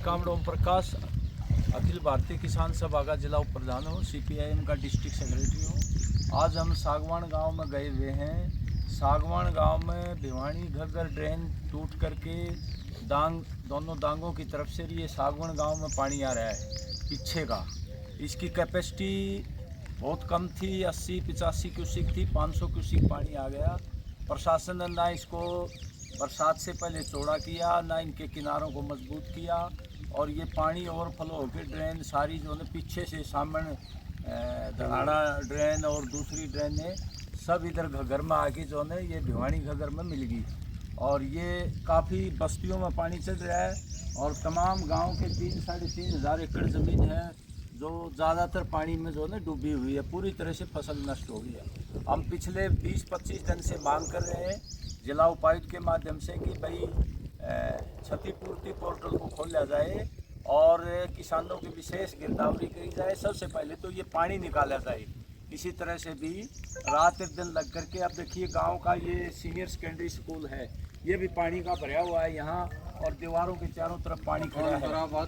कामड़ ओम प्रकाश, अखिल भारतीय किसान सभा का जिला उप प्रधान हूँ, CPIM का डिस्ट्रिक्ट सेक्रेटरी हूँ। आज हम सागवान गांव में गए हुए हैं। सागवान गांव में भिवानी घग्गर ड्रेन टूट करके दोनों दांगों की तरफ से ये सागवान गांव में पानी आ रहा है पीछे का। इसकी कैपेसिटी बहुत कम थी, 80-85 क्यूसिक थी, 500 क्यूसिक पानी आ गया। प्रशासन ने ना इसको बरसात से पहले चौड़ा किया, ना इनके किनारों को मजबूत किया, और ये पानी ओवरफ्लो होकर ड्रेन सारी जो है पीछे से सामने धनाड़ा ड्रेन और दूसरी ड्रेनें सब इधर घग्गर में आके जो है ये भिवानी घग्गर में मिल गई। और ये काफ़ी बस्तियों में पानी चल रहा है और तमाम गांव के 3-3.5 हज़ार एकड़ ज़मीन है जो ज़्यादातर पानी में जो है डूबी हुई है, पूरी तरह से फसल नष्ट हो गई है। हम पिछले 20-25 दिन से मांग कर रहे हैं जिला उपायुक्त के माध्यम से कि भाई क्षतिपूर्ति पोर्टल को खोला जाए और किसानों की विशेष गिरदावरी करी जाए। सबसे पहले तो ये पानी निकाला जाए किसी तरह से भी, रात दिन लग करके। अब देखिए गांव का ये सीनियर सेकेंडरी स्कूल है, ये भी पानी का भरा हुआ है यहाँ, और दीवारों के चारों तरफ पानी खड़ा है,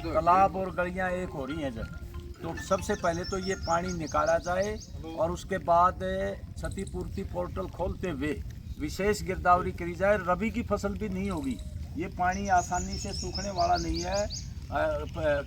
तालाब और गलियाँ एक हो रही हैं जब। तो सबसे पहले तो ये पानी निकाला जाए और उसके बाद क्षतिपूर्ति पोर्टल खोलते हुए विशेष गिरदावरी करी जाए। रबी की फसल भी नहीं होगी, ये पानी आसानी से सूखने वाला नहीं है।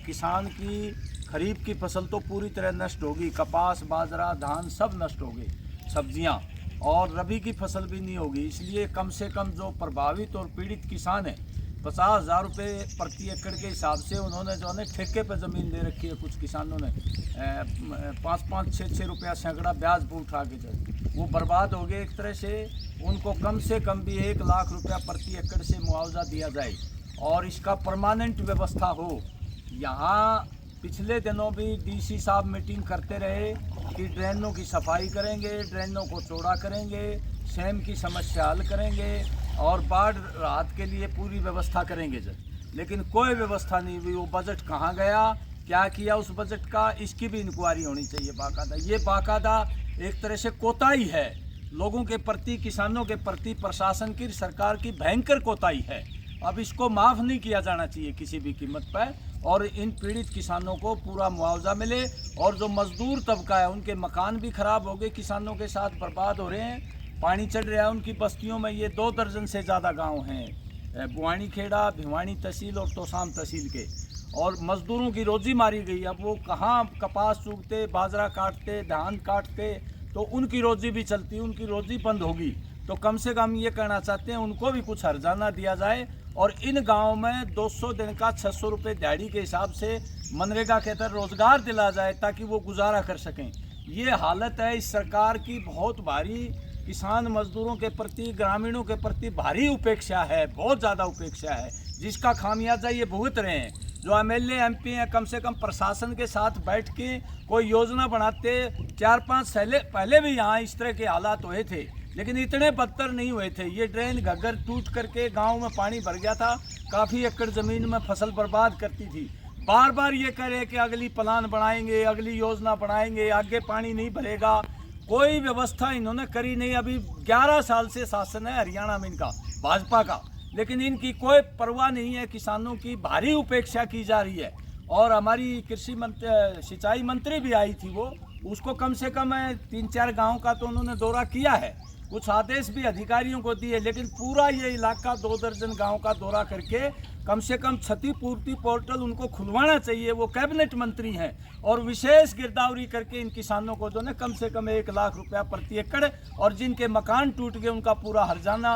किसान की खरीफ की फसल तो पूरी तरह नष्ट होगी, कपास, बाजरा, धान सब नष्ट हो गए, सब्जियां, और रबी की फसल भी नहीं होगी। इसलिए कम से कम जो प्रभावित और पीड़ित किसान है 50,000 रुपये प्रति एकड़ के हिसाब से उन्होंने जो है ठेके पर ज़मीन ले रखी है। कुछ किसानों ने 5-5, 6-6 रुपया सैकड़ा ब्याज पर उठा के जाए, वो बर्बाद हो गए एक तरह से। उनको कम से कम भी 1 लाख रुपया प्रति एकड़ से मुआवजा दिया जाए और इसका परमानेंट व्यवस्था हो। यहाँ पिछले दिनों भी DC साहब मीटिंग करते रहे कि ड्रेनों की सफाई करेंगे, ड्रेनों को चौड़ा करेंगे, सेम की समस्या हल करेंगे और बाढ़ राहत के लिए पूरी व्यवस्था करेंगे लेकिन कोई व्यवस्था नहीं हुई। वो बजट कहाँ गया, क्या किया उस बजट का, इसकी भी इंक्वायरी होनी चाहिए बाकायदा। ये बाकायदा एक तरह से कोताही है लोगों के प्रति, किसानों के प्रति प्रशासन की, सरकार की भयंकर कोताही है। अब इसको माफ़ नहीं किया जाना चाहिए किसी भी कीमत पर, और इन पीड़ित किसानों को पूरा मुआवजा मिले। और जो मजदूर तबका है उनके मकान भी ख़राब हो गए, किसानों के साथ बर्बाद हो रहे हैं, पानी चढ़ रहा है उनकी बस्तियों में। ये 2 दर्जन से ज़्यादा गाँव हैं बुआनी खेड़ा, भिवानी तहसील और तोसाम तहसील के, और मज़दूरों की रोज़ी मारी गई। अब वो कहाँ कपास चूगते, बाजरा काटते, धान काटते, तो उनकी रोज़ी भी चलती, उनकी रोज़ी बंद होगी। तो कम से कम ये कहना चाहते हैं उनको भी कुछ हर्जाना दिया जाए, और इन गाँव में 200 दिन का 600 रुपये दिहाड़ी के हिसाब से मनरेगा के तहत रोज़गार दिला जाए ताकि वो गुजारा कर सकें। ये हालत है इस सरकार की, बहुत भारी किसान मजदूरों के प्रति, ग्रामीणों के प्रति भारी उपेक्षा है, बहुत ज़्यादा उपेक्षा है, जिसका खामियाजा ये भुगत रहे हैं। जो MLA MP हैं कम से कम प्रशासन के साथ बैठ के कोई योजना बनाते। 4-5 साल पहले भी यहाँ इस तरह के हालात हुए थे, लेकिन इतने बदतर नहीं हुए थे। ये ड्रेन घग्गर टूट करके गांव में पानी भर गया था, काफ़ी एकड़ ज़मीन में फसल बर्बाद करती थी। बार बार ये कह रहे कि अगली प्लान बनाएंगे, अगली योजना बनाएंगे, आगे पानी नहीं भरेगा। कोई व्यवस्था इन्होंने करी नहीं। अभी 11 साल से शासन है हरियाणा में इनका, भाजपा का, लेकिन इनकी कोई परवाह नहीं है। किसानों की भारी उपेक्षा की जा रही है। और हमारी कृषि मंत्री, सिंचाई मंत्री भी आई थी, वो उसको कम से कम 3-4 गाँव का तो उन्होंने दौरा किया है, कुछ आदेश भी अधिकारियों को दिए, लेकिन पूरा ये इलाका 2 दर्जन गांव का दौरा करके कम से कम क्षतिपूर्ति पोर्टल उनको खुलवाना चाहिए। वो कैबिनेट मंत्री हैं, और विशेष गिरदावरी करके इन किसानों को जो है कम से कम 1 लाख रुपया प्रति एकड़, और जिनके मकान टूट गए उनका पूरा हर्जाना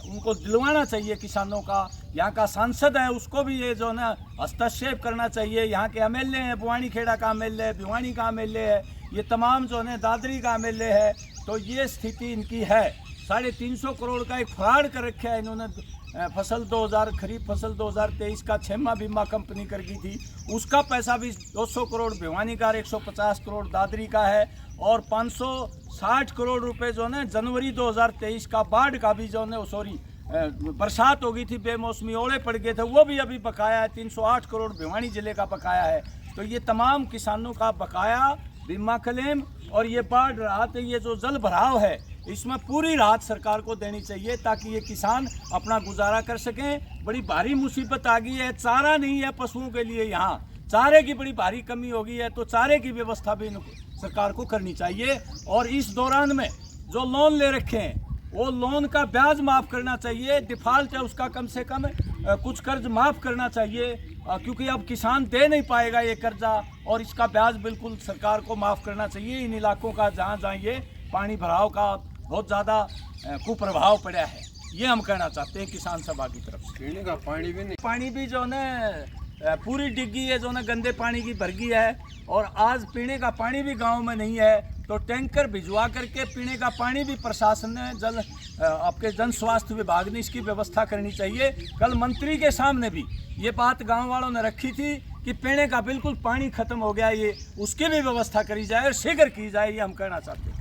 उनको दिलवाना चाहिए किसानों का। यहाँ का सांसद है उसको भी ये जो है ना हस्तक्षेप करना चाहिए। यहाँ के MLA हैं, बुआनी खेड़ा का MLA है, भिवानी का MLA है, ये तमाम जो है दादरी का MLA है। तो ये स्थिति इनकी है। 350 करोड़ का एक फ्रॉड कर रखा है इन्होंने। फसल 2000 खरीफ फसल 2023 का 6वां बीमा कंपनी कर गई थी, उसका पैसा भी 200 करोड़ भिवानी का, 150 करोड़ दादरी का है, और 560 करोड़ रुपए जो है जनवरी 2023 का बाढ़ का भी जो है, सॉरी बरसात हो गई थी, बेमौसमी ओले पड़ गए थे, वो भी अभी बकाया है। 308 करोड़ भिवानी जिले का बकाया है। तो ये तमाम किसानों का बकाया बीमा क्लेम और ये बाढ़ राहत, ये जो जल भराव है, इसमें पूरी राहत सरकार को देनी चाहिए ताकि ये किसान अपना गुजारा कर सकें। बड़ी भारी मुसीबत आ गई है, चारा नहीं है पशुओं के लिए, यहाँ चारे की बड़ी भारी कमी हो गई है, तो चारे की व्यवस्था भी सरकार को करनी चाहिए। और इस दौरान में जो लोन ले रखे हैं वो लोन का ब्याज माफ़ करना चाहिए, डिफ़ॉल्ट है उसका कम से कम कुछ कर्ज माफ़ करना चाहिए, क्योंकि अब किसान दे नहीं पाएगा ये कर्जा, और इसका ब्याज बिल्कुल सरकार को माफ़ करना चाहिए इन इलाकों का जहाँ ये पानी भराव का बहुत ज़्यादा कुप्रभाव पड़ा है। ये हम कहना चाहते हैं किसान सभा की तरफ से। पीने का पानी भी नहीं, पानी भी जो है पूरी डिग्गी है, जो ना गंदे पानी की भर गई है, और आज पीने का पानी भी गांव में नहीं है, तो टैंकर भिजवा करके पीने का पानी भी प्रशासन ने आपके जन स्वास्थ्य विभाग ने इसकी व्यवस्था करनी चाहिए। कल मंत्री के सामने भी ये बात गांव वालों ने रखी थी कि पीने का बिल्कुल पानी खत्म हो गया, ये उसकी भी व्यवस्था करी जाए और शीघ्र की जाए, ये हम कहना चाहते हैं।